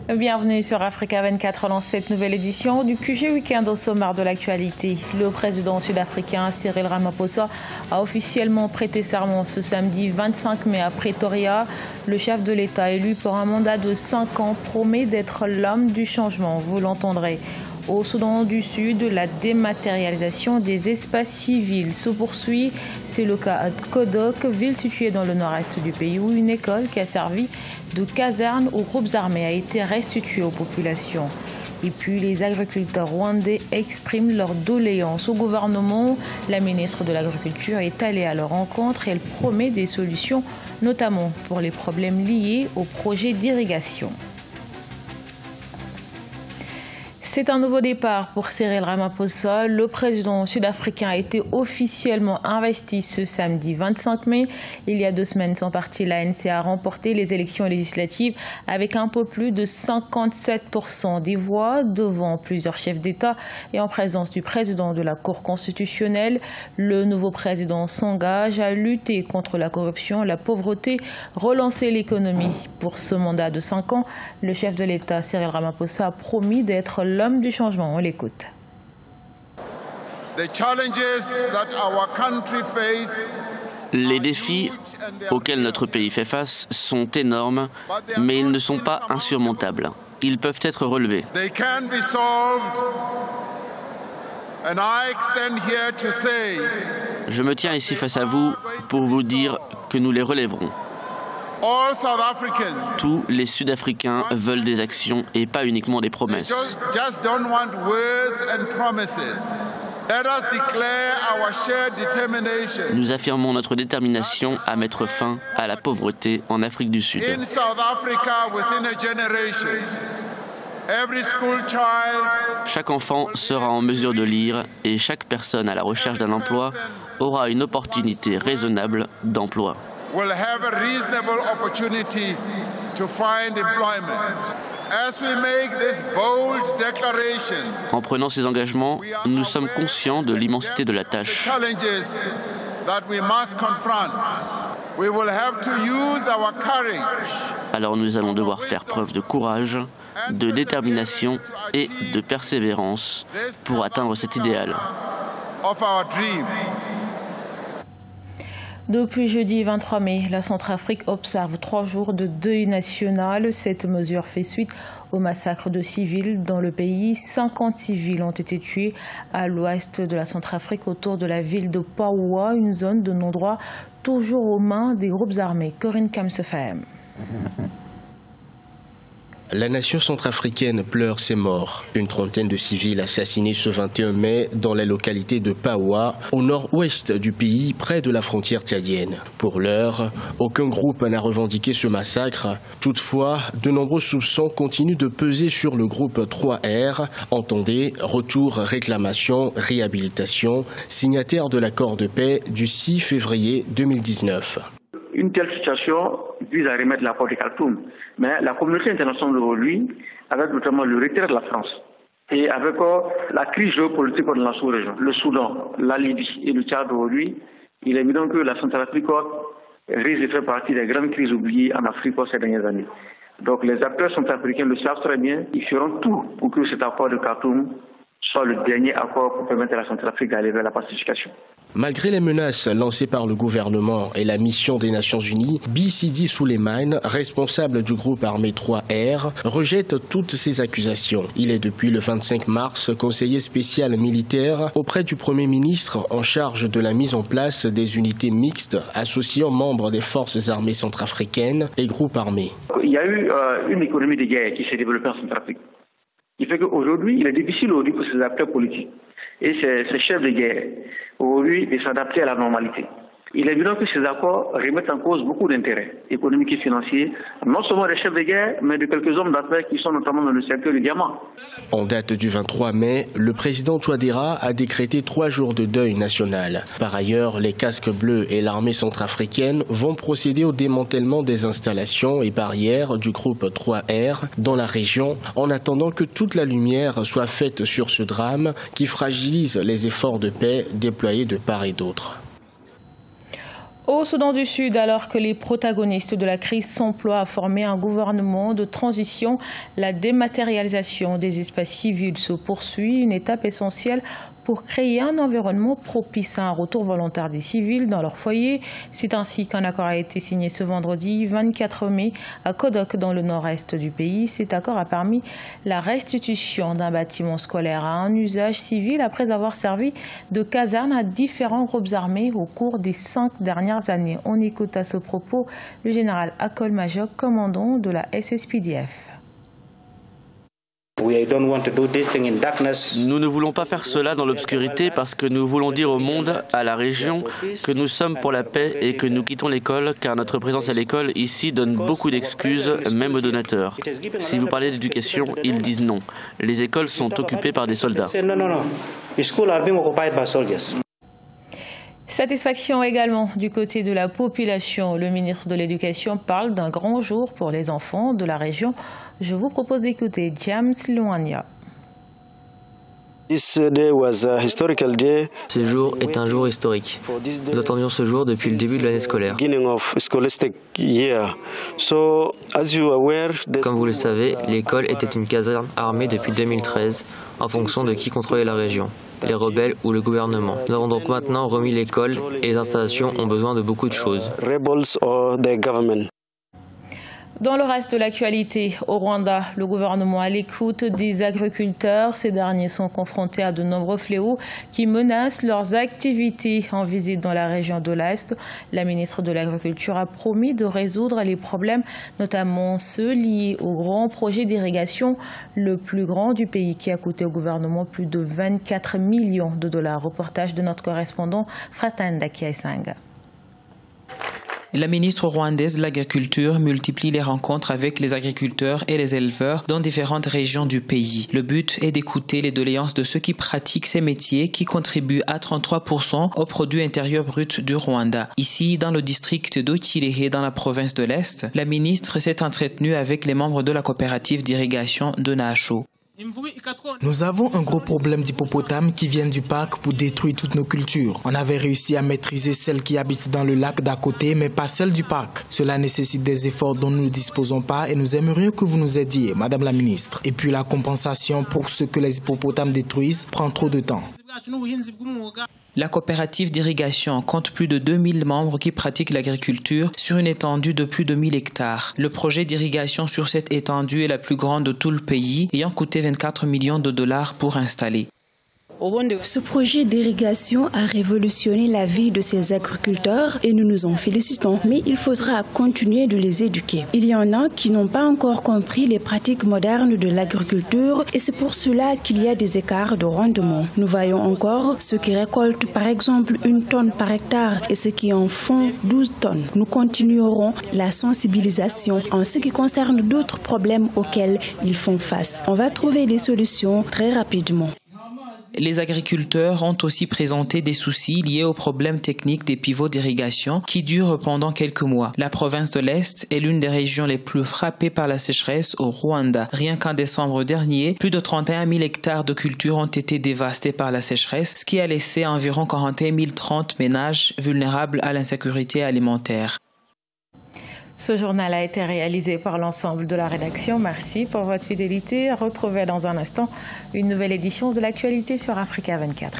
Bienvenue sur Africa 24 dans cette nouvelle édition du QG Week-end au sommaire de l'actualité. Le président sud-africain Cyril Ramaphosa a officiellement prêté serment ce samedi 25 mai à Pretoria. Le chef de l'État élu pour un mandat de 5 ans promet d'être l'homme du changement, vous l'entendrez. Au Soudan du Sud, la dématérialisation des espaces civils se poursuit. C'est le cas à Kodok, ville située dans le nord-est du pays, où une école qui a servi de caserne aux groupes armés a été restituée aux populations. Et puis les agriculteurs rwandais expriment leur doléance au gouvernement. La ministre de l'Agriculture est allée à leur rencontre et elle promet des solutions, notamment pour les problèmes liés au projet d'irrigation. C'est un nouveau départ pour Cyril Ramaphosa. Le président sud-africain a été officiellement investi ce samedi 25 mai. Il y a 2 semaines, son parti, l'ANC, a remporté les élections législatives avec un peu plus de 57% des voix devant plusieurs chefs d'État et en présence du président de la Cour constitutionnelle. Le nouveau président s'engage à lutter contre la corruption, la pauvreté, relancer l'économie. Pour ce mandat de 5 ans, le chef de l'État, Cyril Ramaphosa, a promis d'être l'homme du changement. On l'écoute. Les défis auxquels notre pays fait face sont énormes, mais ils ne sont pas insurmontables. Ils peuvent être relevés. Je me tiens ici face à vous pour vous dire que nous les relèverons. Tous les Sud-Africains veulent des actions et pas uniquement des promesses. Nous affirmons notre détermination à mettre fin à la pauvreté en Afrique du Sud. Chaque enfant sera en mesure de lire et chaque personne à la recherche d'un emploi aura une opportunité raisonnable d'emploi. Will have a reasonable opportunity to find employment. As we make this bold declaration, en prenant ces engagements, nous sommes conscients de l'immensité de la tâche. Alors nous allons devoir faire preuve de courage, de détermination et de persévérance pour atteindre cet idéal. Depuis jeudi 23 mai, la Centrafrique observe 3 jours de deuil national. Cette mesure fait suite au massacre de civils dans le pays. 50 civils ont été tués à l'ouest de la Centrafrique autour de la ville de Paoua, une zone de non-droit toujours aux mains des groupes armés. Corinne Kamsefem. La nation centrafricaine pleure ses morts. Une trentaine de civils assassinés ce 21 mai dans la localité de Paoua, au nord-ouest du pays, près de la frontière tchadienne. Pour l'heure, aucun groupe n'a revendiqué ce massacre. Toutefois, de nombreux soupçons continuent de peser sur le groupe 3R. Entendez, retour, réclamation, réhabilitation, signataire de l'accord de paix du 6 février 2019. Une telle situation vise à remettre la porte de Khartoum. Mais la communauté internationale aujourd'hui, avec notamment le retrait de la France et avec la crise géopolitique dans la sous-région, le Soudan, la Libye et le Tchad aujourd'hui, il est évident que la Centrafrique risque de faire partie des grandes crises oubliées en Afrique ces dernières années. Donc les acteurs centrafricains le savent très bien, ils feront tout pour que cet accord de Khartoum soit le dernier accord pour permettre à la Centrafrique d'aller vers la pacification. Malgré les menaces lancées par le gouvernement et la mission des Nations Unies, Bi Sidi Suleiman, responsable du groupe armé 3R, rejette toutes ces accusations. Il est depuis le 25 mars conseiller spécial militaire auprès du Premier ministre en charge de la mise en place des unités mixtes associant membres des forces armées centrafricaines et groupes armés. Il y a eu une économie de guerre qui s'est développée en Centrafrique. Il fait qu'aujourd'hui, il est difficile aujourd'hui pour ces acteurs politiques et ces chefs de guerre aujourd'hui de s'adapter à la normalité. Il est évident que ces accords remettent en cause beaucoup d'intérêts économiques et financiers, non seulement des chefs de guerre, mais de quelques hommes d'affaires qui sont notamment dans le secteur du diamant. En date du 23 mai, le président Touadéra a décrété 3 jours de deuil national. Par ailleurs, les casques bleus et l'armée centrafricaine vont procéder au démantèlement des installations et barrières du groupe 3R dans la région, en attendant que toute la lumière soit faite sur ce drame qui fragilise les efforts de paix déployés de part et d'autre. Au Soudan du Sud, alors que les protagonistes de la crise s'emploient à former un gouvernement de transition, la dématérialisation des espaces civils se poursuit, une étape essentielle pour créer un environnement propice à un retour volontaire des civils dans leur foyer. C'est ainsi qu'un accord a été signé ce vendredi 24 mai à Kodok dans le nord-est du pays. Cet accord a permis la restitution d'un bâtiment scolaire à un usage civil après avoir servi de caserne à différents groupes armés au cours des 5 dernières années. On écoute à ce propos le général Akol Majok, commandant de la SSPDF. Nous ne voulons pas faire cela dans l'obscurité parce que nous voulons dire au monde, à la région, que nous sommes pour la paix et que nous quittons l'école car notre présence à l'école ici donne beaucoup d'excuses, même aux donateurs. Si vous parlez d'éducation, ils disent non. Les écoles sont occupées par des soldats. Satisfaction également du côté de la population. Le ministre de l'Éducation parle d'un grand jour pour les enfants de la région. Je vous propose d'écouter James Luania. Ce jour est un jour historique. Nous attendions ce jour depuis le début de l'année scolaire. Comme vous le savez, l'école était une caserne armée depuis 2013 en fonction de qui contrôlait la région, les rebelles ou le gouvernement. Nous avons donc maintenant remis l'école et les installations ont besoin de beaucoup de choses. Dans le reste de l'actualité, au Rwanda, le gouvernement à l'écoute des agriculteurs. Ces derniers sont confrontés à de nombreux fléaux qui menacent leurs activités. En visite dans la région de l'Est, la ministre de l'Agriculture a promis de résoudre les problèmes, notamment ceux liés au grand projet d'irrigation, le plus grand du pays, qui a coûté au gouvernement plus de 24 millions de dollars. Reportage de notre correspondant Fratanda Kiaisanga. La ministre rwandaise de l'Agriculture multiplie les rencontres avec les agriculteurs et les éleveurs dans différentes régions du pays. Le but est d'écouter les doléances de ceux qui pratiquent ces métiers qui contribuent à 33% au produit intérieur brut du Rwanda. Ici, dans le district d'Okirehe, dans la province de l'Est, la ministre s'est entretenue avec les membres de la coopérative d'irrigation de Nacho. Nous avons un gros problème d'hippopotames qui viennent du parc pour détruire toutes nos cultures. On avait réussi à maîtriser celles qui habitent dans le lac d'à côté, mais pas celles du parc. Cela nécessite des efforts dont nous ne disposons pas et nous aimerions que vous nous aidiez, Madame la Ministre. Et puis la compensation pour ce que les hippopotames détruisent prend trop de temps. La coopérative d'irrigation compte plus de 2000 membres qui pratiquent l'agriculture sur une étendue de plus de 1000 hectares. Le projet d'irrigation sur cette étendue est la plus grande de tout le pays, ayant coûté 24 millions de dollars pour installer. Ce projet d'irrigation a révolutionné la vie de ces agriculteurs et nous nous en félicitons. Mais il faudra continuer de les éduquer. Il y en a qui n'ont pas encore compris les pratiques modernes de l'agriculture et c'est pour cela qu'il y a des écarts de rendement. Nous voyons encore ceux qui récoltent par exemple 1 tonne par hectare et ceux qui en font 12 tonnes. Nous continuerons la sensibilisation en ce qui concerne d'autres problèmes auxquels ils font face. On va trouver des solutions très rapidement. Les agriculteurs ont aussi présenté des soucis liés aux problèmes techniques des pivots d'irrigation qui durent pendant quelques mois. La province de l'Est est l'une des régions les plus frappées par la sécheresse au Rwanda. Rien qu'en décembre dernier, plus de 31 000 hectares de cultures ont été dévastés par la sécheresse, ce qui a laissé environ 41 030 ménages vulnérables à l'insécurité alimentaire. Ce journal a été réalisé par l'ensemble de la rédaction. Merci pour votre fidélité. Retrouvez dans un instant une nouvelle édition de l'actualité sur Africa 24.